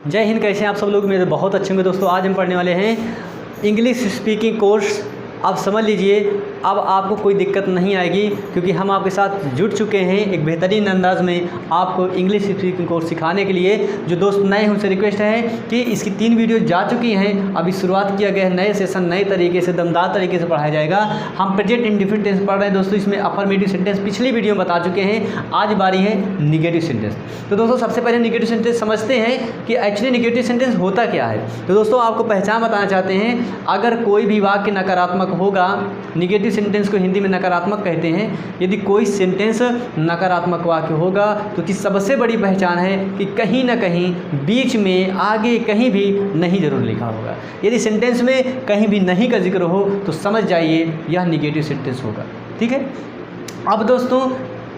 जय हिंद। कैसे हैं आप सब लोग? मेरे बहुत अच्छे होंगे दोस्तों। आज हम पढ़ने वाले हैं इंग्लिश स्पीकिंग कोर्स। आप समझ लीजिए, अब आपको कोई दिक्कत नहीं आएगी क्योंकि हम आपके साथ जुड़ चुके हैं एक बेहतरीन अंदाज में आपको इंग्लिश स्पीकिंग कोर्स सिखाने के लिए। जो दोस्त नए हैं उनसे रिक्वेस्ट है कि इसकी 3 वीडियो जा चुकी हैं, अभी शुरुआत किया गया है नए सेशन, नए तरीके से दमदार तरीके से पढ़ाया जाएगा। हम प्रेजेंट इंडिफिनिट टेंस पढ़ रहे हैं दोस्तों। इसमें अफर्मेटिव सेंटेंस पिछली वीडियो में बता चुके हैं। आज बारी है निगेटिव सेंटेंस। तो दोस्तों सबसे पहले निगेटिव सेंटेंस समझते हैं कि एक्चुअली निगेटिव सेंटेंस होता क्या है। तो दोस्तों आपको पहचान बताना चाहते हैं, अगर कोई भी वाक्य नकारात्मक होगा, निगेटिव सेंटेंस को हिंदी में नकारात्मक कहते हैं। यदि कोई सेंटेंस नकारात्मक वाक्य होगा तो उसकी सबसे बड़ी पहचान है कि कहीं ना कहीं बीच में आगे कहीं भी नहीं जरूर लिखा होगा। यदि सेंटेंस में कहीं भी नहीं का जिक्र हो तो समझ जाइए यह निगेटिव सेंटेंस होगा। ठीक है। अब दोस्तों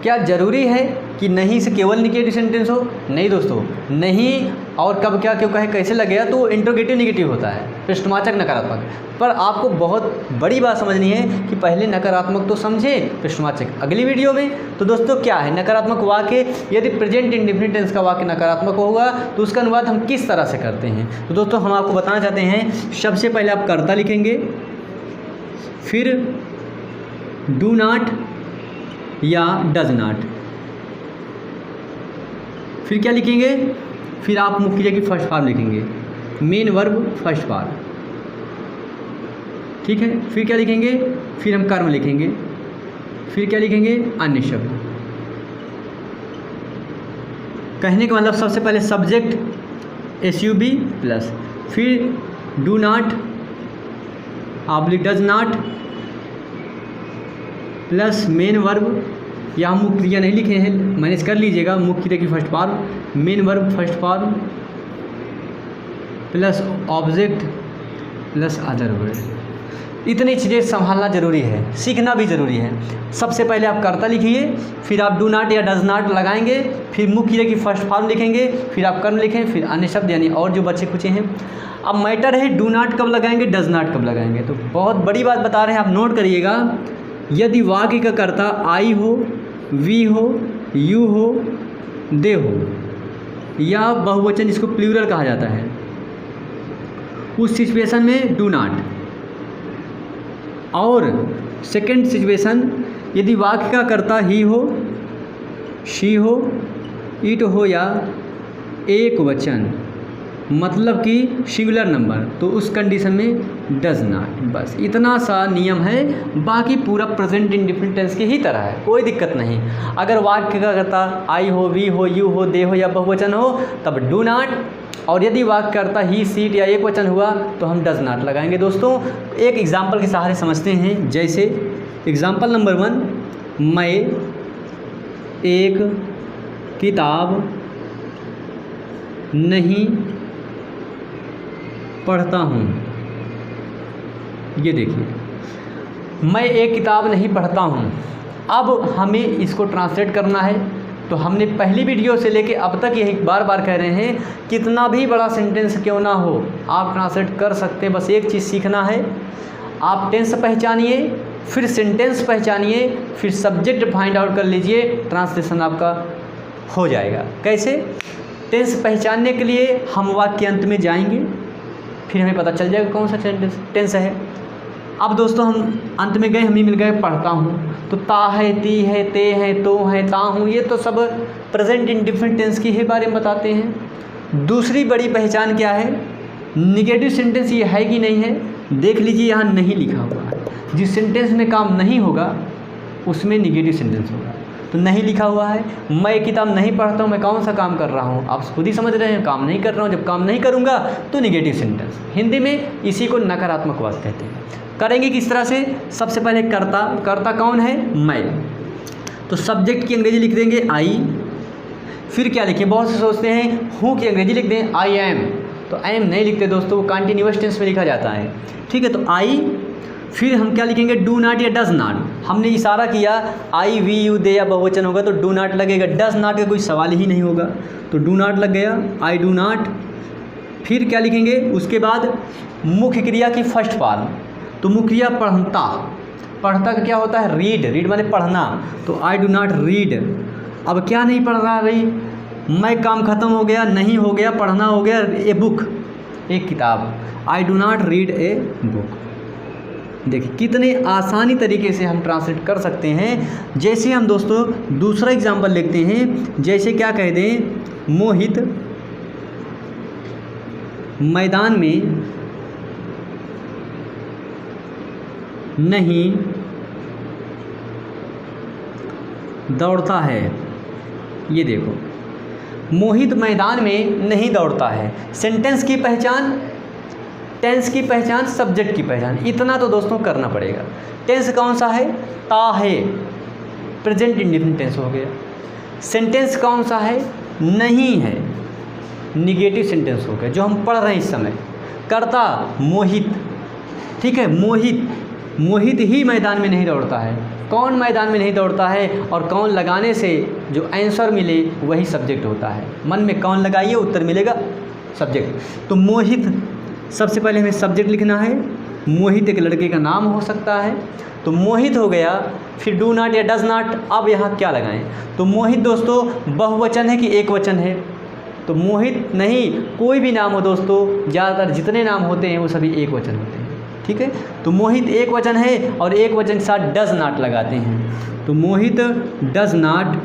क्या ज़रूरी है कि नहीं से केवल निगेटिव सेंटेंस हो? नहीं दोस्तों, नहीं और कब क्या क्यों कहे कैसे लगेगा तो इंट्रोगेटिव निगेटिव होता है, प्रश्नवाचक नकारात्मक। पर आपको बहुत बड़ी बात समझनी है कि पहले नकारात्मक तो समझे, प्रश्नवाचक अगली वीडियो में। तो दोस्तों क्या है नकारात्मक वाक्य? यदि प्रेजेंट इंडिफिनिट टेंस का वाक्य नकारात्मक होगा तो उसका अनुवाद हम किस तरह से करते हैं? तो दोस्तों हम आपको बताना चाहते हैं, सबसे पहले आप कर्ता लिखेंगे, फिर डू नॉट या डज नॉट, फिर क्या लिखेंगे? फिर आप मुख्य क्रिया की फर्स्ट फॉर्म लिखेंगे, मेन वर्ब फर्स्ट फॉर्म। ठीक है। फिर क्या लिखेंगे? फिर हम कर्म लिखेंगे, फिर क्या लिखेंगे? अन्य शब्द। कहने का मतलब सबसे पहले सब्जेक्ट SUB प्लस, फिर do not oblique does not plus main verb. यहाँ मुख्य क्रिया नहीं लिखे हैं, मैनेज कर लीजिएगा। मुख्य क्रिया की first form, main verb first form plus object plus other word. इतनी चीज़ें संभालना जरूरी है, सीखना भी ज़रूरी है। सबसे पहले आप कर्ता लिखिए, फिर आप डू नॉट या डज नॉट लगाएंगे, फिर मुख्य क्रिया की फर्स्ट फॉर्म लिखेंगे, फिर आप कर्म लिखें, फिर अन्य शब्द यानी और जो बचे कुचे हैं। अब मैटर है डू नॉट कब लगाएंगे, डज नॉट कब लगाएंगे। तो बहुत बड़ी बात बता रहे हैं, आप नोट करिएगा। यदि वाक्य का कर्ता आई हो, वी हो, यू हो, दे हो, या बहुवचन जिसको प्लूरल कहा जाता है, उस सिचुएशन में डू नॉट। और सेकंड सिचुएशन, यदि वाक्य का कर्ता ही हो, शी हो, इट हो या एक वचन मतलब कि सिंगुलर नंबर, तो उस कंडीशन में डज नॉट। बस इतना सा नियम है, बाकी पूरा प्रेजेंट इंडिफिनिट टेंस की ही तरह है, कोई दिक्कत नहीं। अगर वाक्य का कर्ता आई हो, वी हो, यू हो, दे हो या बहुवचन हो तब डू नॉट, और यदि वाक्य करता ही, सीट या एक वचन हुआ तो हम डज नॉट लगाएंगे। दोस्तों एक एग्जाम्पल के सहारे समझते हैं। जैसे एग्जाम्पल नंबर 1, मैं एक किताब नहीं पढ़ता हूँ। ये देखिए, मैं एक किताब नहीं पढ़ता हूँ। अब हमें इसको ट्रांसलेट करना है। तो हमने पहली वीडियो से लेके अब तक यही बार बार कह रहे हैं, कितना भी बड़ा सेंटेंस क्यों ना हो आप ट्रांसलेट कर सकते हैं। बस एक चीज़ सीखना है, आप टेंस पहचानिए, फिर सेंटेंस पहचानिए, फिर सब्जेक्ट फाइंड आउट कर लीजिए, ट्रांसलेशन आपका हो जाएगा। कैसे? टेंस पहचानने के लिए हम वाक्य अंत में जाएंगे, फिर हमें पता चल जाएगा कौन सा टेंस है। अब दोस्तों हम अंत में गए, हमें मिल गए पढ़ता हूँ, तो ता है, ती है, ते है, तो है, ता हूँ, ये तो सब प्रेजेंट इंडिफिनिट टेंस की ही बारे में बताते हैं। दूसरी बड़ी पहचान क्या है? निगेटिव सेंटेंस ये है कि नहीं है, देख लीजिए यहाँ नहीं लिखा हुआ है। जिस सेंटेंस में काम नहीं होगा उसमें निगेटिव सेंटेंस होगा। तो नहीं लिखा हुआ है, मैं किताब नहीं पढ़ता हूँ, मैं कौन सा काम कर रहा हूँ? आप खुद ही समझ रहे हैं, काम नहीं कर रहा हूँ। जब काम नहीं करूँगा तो निगेटिव सेंटेंस। हिंदी में इसी को नकारात्मक वाक्य कहते हैं। करेंगे किस तरह से? सबसे पहले कर्ता। कर्ता कौन है? मैं। तो सब्जेक्ट की अंग्रेजी लिख देंगे आई, फिर क्या लिखें? बहुत से सोचते हैं हूँ की अंग्रेजी लिख दें आई एम, तो एम नहीं लिखते दोस्तों, वो कंटिन्यूअस टेंस में लिखा जाता है। ठीक है। तो आई, फिर हम क्या लिखेंगे? डू नॉट या डज नॉट। हमने इशारा किया आई, वी, यू, दे या बहुवचन होगा तो डू नॉट लगेगा। डज नॉट का कोई सवाल ही नहीं होगा, तो डू नॉट लग गया, आई डू नॉट। फिर क्या लिखेंगे? उसके बाद मुख्य क्रिया की फर्स्ट फॉर्म, तो मुख्य क्रिया पढ़ता। पढ़ता का क्या होता है? रीड। रीड माने पढ़ना, तो आई डू नॉट रीड। अब क्या नहीं पढ़ रहा भाई? मैं काम ख़त्म हो गया, नहीं हो गया, पढ़ना हो गया, ए बुक, एक किताब, I do not read a book. देखिए कितने आसानी तरीके से हम ट्रांसलेट कर सकते हैं। जैसे हम दोस्तों दूसरा एग्जाम्पल लिखते हैं, जैसे क्या कह दें, मोहित मैदान में नहीं दौड़ता है। ये देखो, मोहित मैदान में नहीं दौड़ता है। सेंटेंस की पहचान, टेंस की पहचान, सब्जेक्ट की पहचान, इतना तो दोस्तों करना पड़ेगा। टेंस कौन सा है? ता है, प्रेजेंट इंडेफिनिट टेंस हो गया। सेंटेंस कौन सा है? नहीं है, निगेटिव सेंटेंस हो गया, जो हम पढ़ रहे हैं इस समय। कर्ता मोहित, ठीक है, मोहित, मोहित ही मैदान में नहीं दौड़ता है। कौन मैदान में नहीं दौड़ता है, और कौन लगाने से जो आंसर मिले वही सब्जेक्ट होता है। मन में कौन लगाइए, उत्तर मिलेगा सब्जेक्ट। तो मोहित, सबसे पहले हमें सब्जेक्ट लिखना है। मोहित एक लड़के का नाम हो सकता है, तो मोहित हो गया। फिर डू नॉट या डज नॉट, अब यहाँ क्या लगाएं? तो मोहित दोस्तों बहुवचन है कि एक वचन है? तो मोहित नहीं, कोई भी नाम हो दोस्तों, ज़्यादातर जितने नाम होते हैं वो सभी एक वचन होते हैं, ठीक है। तो मोहित एक वचन है और एक वचन के साथ डज नॉट लगाते हैं, तो मोहित डज नॉट।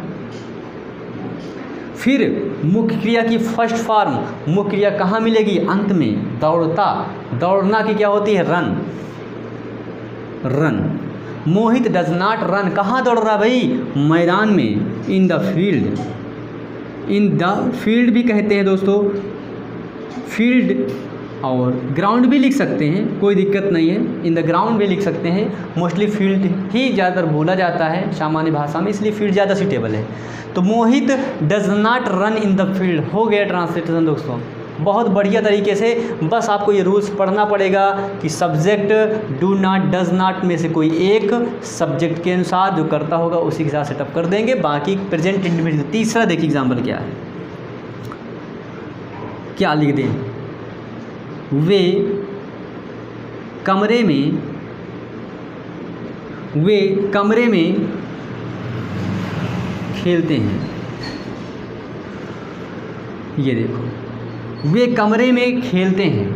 फिर मुख्य क्रिया की फर्स्ट फॉर्म, मुख्य क्रिया कहाँ मिलेगी? अंत में, दौड़ता, दौड़ना की क्या होती है? Run, run. Mohit does not run, कहाँ दौड़ रहा भाई? मैदान में, इन the field, in the field भी कहते हैं दोस्तों, फील्ड और ग्राउंड भी लिख सकते हैं, कोई दिक्कत नहीं है, इन द ग्राउंड भी लिख सकते हैं। मोस्टली फील्ड ही ज़्यादातर बोला जाता है सामान्य भाषा में, इसलिए फील्ड ज़्यादा सूटेबल है। तो Mohit does not run in the field हो गया ट्रांसलेशन दोस्तों, बहुत बढ़िया तरीके से। बस आपको ये रूल्स पढ़ना पड़ेगा कि subject do not does not में से कोई एक सब्जेक्ट के अनुसार जो करता होगा उसी के साथ सेटअप कर देंगे, बाकी प्रेजेंट इंडेफिनिट। तीसरा देखिए एग्जाम्पल क्या है, क्या लिख दें? वे कमरे में खेलते हैं। ये देखो, वे कमरे में खेलते हैं,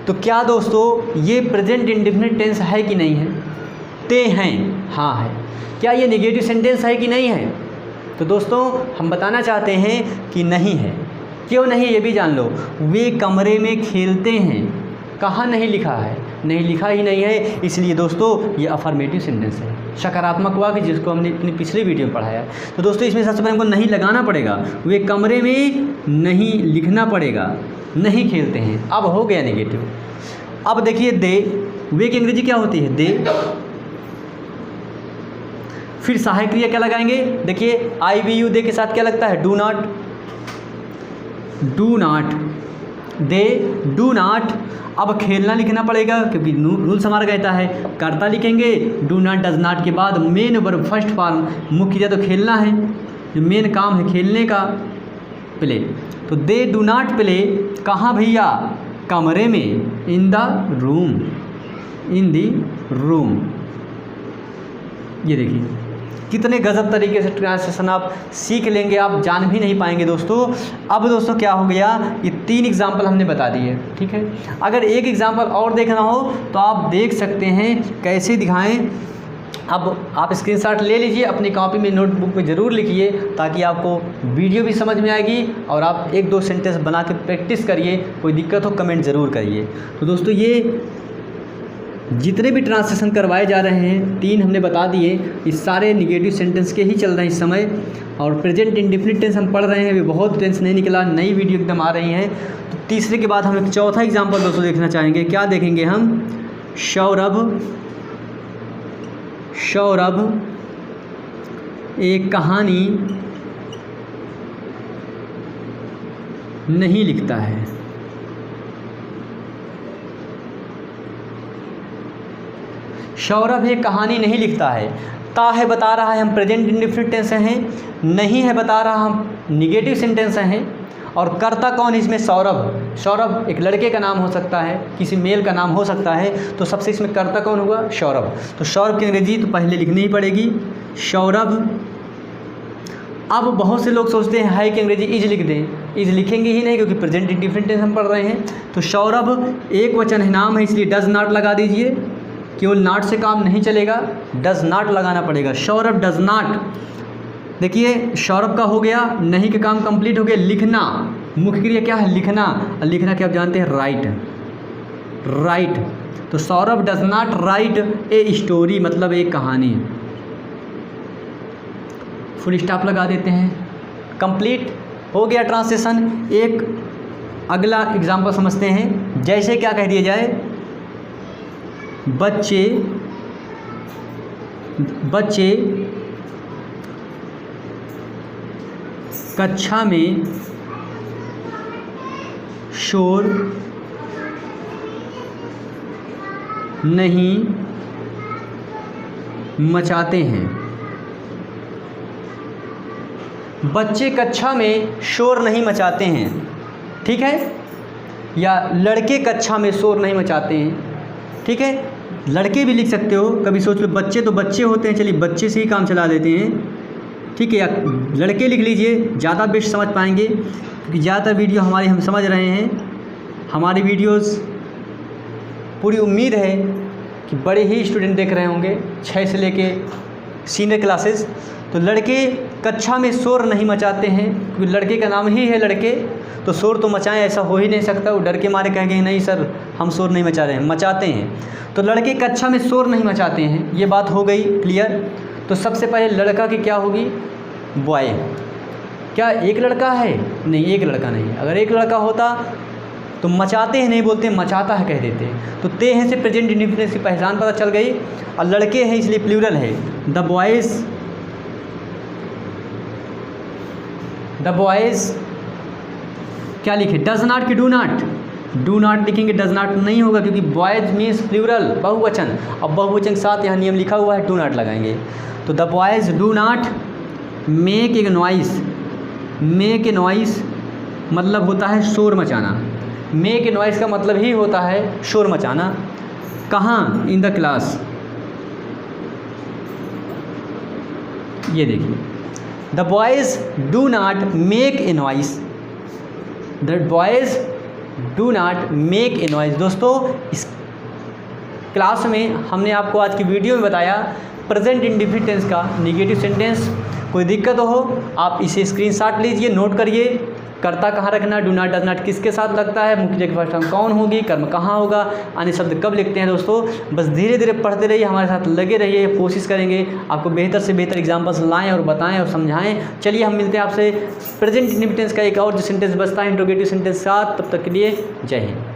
तो क्या दोस्तों ये प्रेजेंट इंडेफिनिट टेंस है कि नहीं है? ते हैं, हाँ है। क्या ये नेगेटिव सेंटेंस है कि नहीं है? तो दोस्तों हम बताना चाहते हैं कि नहीं है। क्यों नहीं, ये भी जान लो। वे कमरे में खेलते हैं, कहाँ नहीं लिखा है? नहीं लिखा ही नहीं है, इसलिए दोस्तों ये अफर्मेटिव सेंटेंस है, सकारात्मक वाक्य, जिसको हमने अपनी पिछले वीडियो में पढ़ाया है। तो दोस्तों इसमें सबसे पहले हमको नहीं लगाना पड़ेगा, वे कमरे में नहीं लिखना पड़ेगा, नहीं खेलते हैं। अब हो गया नेगेटिव। अब देखिए दे, वे की अंग्रेजी क्या होती है? दे। फिर सहायक क्रिया क्या लगाएंगे? देखिए आई वी यू दे के साथ क्या लगता है? Do not, do not, they do not. अब खेलना लिखना पड़ेगा क्योंकि रूल्स हमारा कहता है कर्ता लिखेंगे, डू नॉट डज नॉट के बाद मेन वर्ब फर्स्ट फॉर्म, मुख्य क्रिया तो खेलना है, जो मेन काम है खेलने का, प्ले। तो दे डू नॉट प्ले कहाँ भैया? कमरे में, in the room, in the room. ये देखिए कितने गजब तरीके से ट्रांसलेशन आप सीख लेंगे, आप जान भी नहीं पाएंगे दोस्तों। अब दोस्तों क्या हो गया, ये 3 एग्जाम्पल हमने बता दिए, ठीक है। अगर एक एग्जाम्पल और देखना हो तो आप देख सकते हैं, कैसे दिखाएं। अब आप स्क्रीनशॉट ले लीजिए, अपनी कॉपी में नोटबुक में ज़रूर लिखिए, ताकि आपको वीडियो भी समझ में आएगी और आप 1-2 सेंटेंस बना के प्रैक्टिस करिए। कोई दिक्कत हो कमेंट ज़रूर करिए। तो दोस्तों ये जितने भी ट्रांसलेशन करवाए जा रहे हैं 3 हमने बता दिए, इस सारे निगेटिव सेंटेंस के ही चल रहे हैं इस समय। और प्रेजेंट इंडेफिनिट टेंस हम पढ़ रहे हैं, अभी बहुत टेंस नहीं निकला, नई वीडियो एकदम आ रही हैं। तो तीसरे के बाद हम एक चौथा एग्जाम्पल दोस्तों देखना चाहेंगे। क्या देखेंगे हम? सौरभ, सौरभ एक कहानी नहीं लिखता है। सौरभ एक कहानी नहीं लिखता है। ता है बता रहा है हम प्रेजेंट इंडेफिनिट टेंस हैं, नहीं है बता रहा हम निगेटिव सेंटेंस हैं। और कर्ता कौन इसमें? सौरभ। सौरभ एक लड़के का नाम हो सकता है, किसी मेल का नाम हो सकता है, तो सबसे इसमें कर्ता कौन हुआ? सौरभ। तो सौरभ की अंग्रेजी तो पहले लिखनी ही पड़ेगी, सौरभ। अब बहुत से लोग सोचते हैं हाई की अंग्रेजी इज लिख दें, इज लिखेंगे ही नहीं क्योंकि प्रेजेंट इंडिफिनिट टेंस हम पढ़ रहे हैं। तो सौरभ एक वचन है, नाम है, इसलिए डज नॉट लगा दीजिए, केवल नॉट से काम नहीं चलेगा, डज नॉट लगाना पड़ेगा। सौरभ डज नॉट, देखिए सौरभ का हो गया, नहीं का काम कंप्लीट हो गया। लिखना, मुख्य क्रिया क्या है? लिखना। और लिखना क्या आप जानते हैं? Right, right. तो Saurabh does not write a story, मतलब एक कहानी। फुल स्टॉप लगा देते हैं, कंप्लीट हो गया ट्रांसलेशन। एक अगला एग्जाम्पल समझते हैं। जैसे क्या कह दिया जाए, बच्चे कक्षा में शोर नहीं मचाते हैं। बच्चे कक्षा में शोर नहीं मचाते हैं, ठीक है। या लड़के कक्षा में शोर नहीं मचाते हैं, ठीक है। लड़के भी लिख सकते हो, कभी सोच लो बच्चे तो बच्चे होते हैं, चलिए बच्चे से ही काम चला देते हैं, ठीक है। या लड़के लिख लीजिए, ज़्यादा बेस्ट समझ पाएंगे क्योंकि ज़्यादातर वीडियो हमारी हम समझ रहे हैं। हमारी वीडियोस पूरी उम्मीद है कि बड़े ही स्टूडेंट देख रहे होंगे, 6 से लेके सीनियर क्लासेस। तो लड़के कक्षा में शोर नहीं मचाते हैं क्योंकि लड़के का नाम ही है लड़के, तो शोर तो मचाएं ऐसा हो ही नहीं सकता। वो डर के मारे कहेंगे नहीं सर हम शोर नहीं मचा रहे हैं, मचाते हैं। तो लड़के कक्षा में शोर नहीं मचाते हैं, ये बात हो गई क्लियर। तो सबसे पहले लड़का की क्या होगी? बॉय। क्या एक लड़का है? नहीं, एक लड़का नहीं। अगर एक लड़का होता तो मचाते हैं नहीं बोलते, मचाता है कह देते। तो ते हैं से प्रेजेंट इंडिफिनिट की पहचान पता चल गई। और लड़के हैं इसलिए प्लूरल है। द बॉयज़ क्या लिखे? डज नॉट की डू नॉट? डू नॉट लिखेंगे, डज नॉट नहीं होगा क्योंकि बॉयज़ मीन्स प्लूरल, बहुवचन। अब बहुवचन के साथ यहाँ नियम लिखा हुआ है, डू नॉट लगाएंगे। तो the boys do not make a noise. Make a noise मतलब होता है शोर मचाना। मेक ए नॉइस का मतलब ही होता है शोर मचाना। कहाँ? In the class. ये देखिए, the boys do not make a noise. The boys do not make a noise. दोस्तों इस क्लास में हमने आपको आज की वीडियो में बताया प्रेजेंट इंडिफिनिट टेंस का नेगेटिव सेंटेंस। कोई दिक्कत हो आप इसे स्क्रीनशॉट लीजिए, नोट करिए। कर्ता कहाँ रखना, डू नॉट डज नॉट किसके साथ लगता है, मुख्य की फर्स्ट फॉर्म कौन होगी, कर्म कहाँ होगा, अन्य शब्द कब लिखते हैं। दोस्तों बस धीरे धीरे पढ़ते रहिए, हमारे साथ लगे रहिए, कोशिश करेंगे आपको बेहतर से बेहतर एग्जाम्पल्स लाएं और बताएं और समझाएं। चलिए हम मिलते हैं आपसे प्रेजेंट इंडिफिनिट टेंस का एक और जो सेंटेंस बचता है इंट्रोगेटिव सेंटेंस का। तब तक के लिए जय हिंद।